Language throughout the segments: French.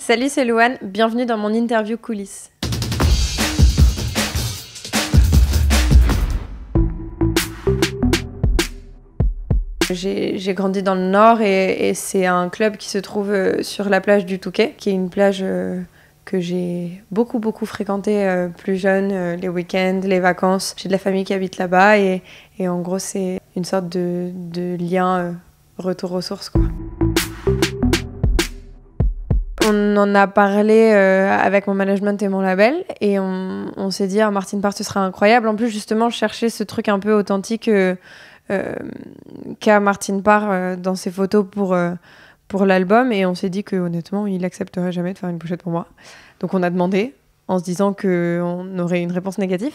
Salut, c'est Louane, bienvenue dans mon interview coulisses. J'ai grandi dans le Nord et c'est un club qui se trouve sur la plage du Touquet, qui est une plage que j'ai beaucoup fréquentée plus jeune, les week-ends, les vacances. J'ai de la famille qui habite là-bas et en gros c'est une sorte de lien retour aux sources, quoi. On en a parlé avec mon management et mon label et on s'est dit Martine Parr ce serait incroyable. En plus justement je cherchais ce truc un peu authentique qu'a Martine Parr dans ses photos pour l'album, et on s'est dit que honnêtement il accepterait jamais de faire une pochette pour moi. Donc on a demandé en se disant qu'on aurait une réponse négative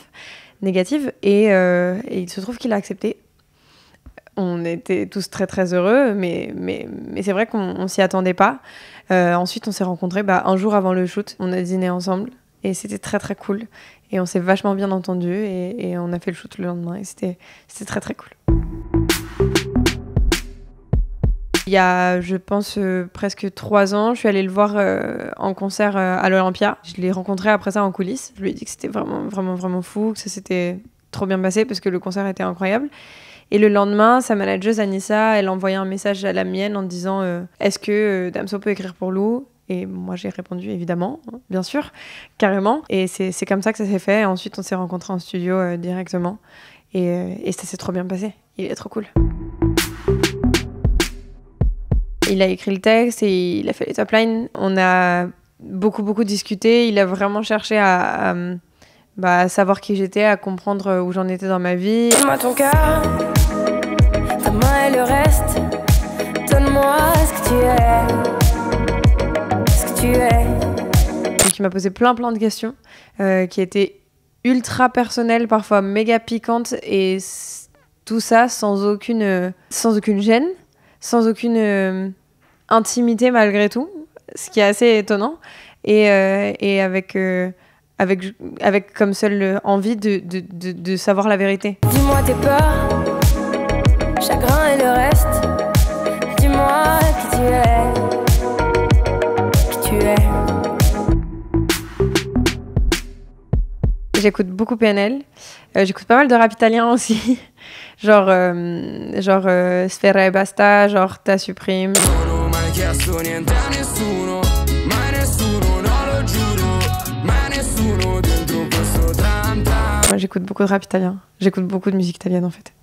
et il se trouve qu'il a accepté. On était tous très heureux, mais c'est vrai qu'on s'y attendait pas. Ensuite, on s'est rencontrés un jour avant le shoot. On a dîné ensemble et c'était très cool. Et on s'est vachement bien entendus et on a fait le shoot le lendemain et c'était très cool. Il y a, je pense, presque 3 ans, je suis allée le voir en concert à l'Olympia. Je l'ai rencontré après ça en coulisses. Je lui ai dit que c'était vraiment fou, que ça s'était trop bien passé parce que le concert était incroyable. Et le lendemain, sa manageuse Anissa, elle a envoyé un message à la mienne en disant est-ce que Damso peut écrire pour Lou ? Et moi, j'ai répondu évidemment, bien sûr, carrément. Et c'est comme ça que ça s'est fait. Et ensuite, on s'est rencontrés en studio directement. Et ça s'est trop bien passé. Il est trop cool. Il a écrit le texte et il a fait les top lines. On a beaucoup discuté. Il a vraiment cherché à savoir qui j'étais, à comprendre où j'en étais dans ma vie. Donne-moi ton cœur, ta main et le reste. Donne-moi ce que tu es. Donc il m'a posé plein de questions qui étaient ultra personnelles, parfois méga piquantes, et tout ça sans aucune gêne, sans aucune intimité malgré tout, ce qui est assez étonnant, et avec comme seule envie de savoir la vérité. Dis-moi tes peurs, chagrin et le reste. Dis-moi qui tu es. J'écoute beaucoup PNL. J'écoute pas mal de rap italien aussi. genre Sfera e Basta, genre Ta Supreme. Moi, j'écoute beaucoup de rap italien. J'écoute beaucoup de musique italienne, en fait.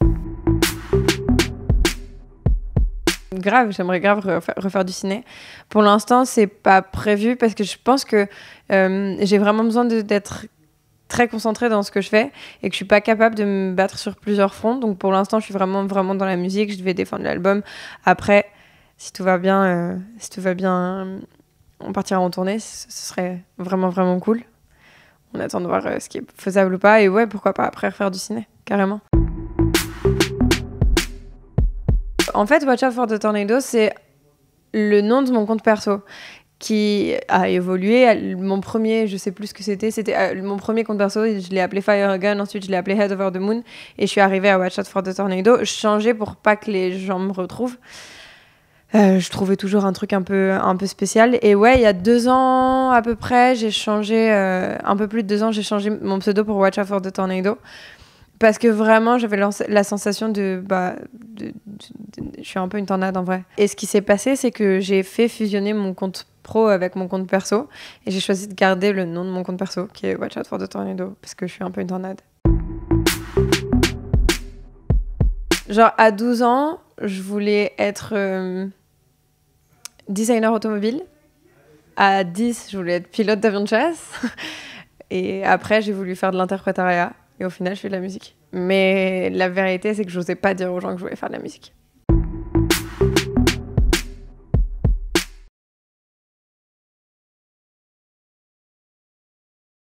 J'aimerais refaire du ciné. Pour l'instant, c'est pas prévu parce que je pense que j'ai vraiment besoin d'être très concentrée dans ce que je fais et que je suis pas capable de me battre sur plusieurs fronts. Donc pour l'instant, je suis vraiment dans la musique. Je devais défendre l'album. Après, si tout va bien, on partira en tournée. Ce serait vraiment cool. On attend de voir ce qui est faisable ou pas. Et ouais, pourquoi pas après refaire du ciné, carrément. En fait, Watch Out for the Tornado, c'est le nom de mon compte perso qui a évolué. Mon premier, je sais plus ce que c'était mon premier compte perso, je l'ai appelé Fire Gun, ensuite je l'ai appelé Head Over the Moon, et je suis arrivée à Watch Out for the Tornado. Je changeais pour pas que les gens me retrouvent. Je trouvais toujours un truc un peu spécial. Et ouais, il y a 2 ans à peu près, j'ai changé, un peu plus de 2 ans, j'ai changé mon pseudo pour Watch Out for the Tornado. Parce que vraiment, j'avais la sensation je suis un peu une tornade en vrai. Et ce qui s'est passé, c'est que j'ai fait fusionner mon compte pro avec mon compte perso. Et j'ai choisi de garder le nom de mon compte perso, qui est Watch Out for the Tornado, parce que je suis un peu une tornade. Genre, à 12 ans, je voulais être designer automobile. À 10, je voulais être pilote d'avion de chasse. Et après, j'ai voulu faire de l'interprétariat. Et au final, je fais de la musique. Mais la vérité, c'est que je n'osais pas dire aux gens que je voulais faire de la musique.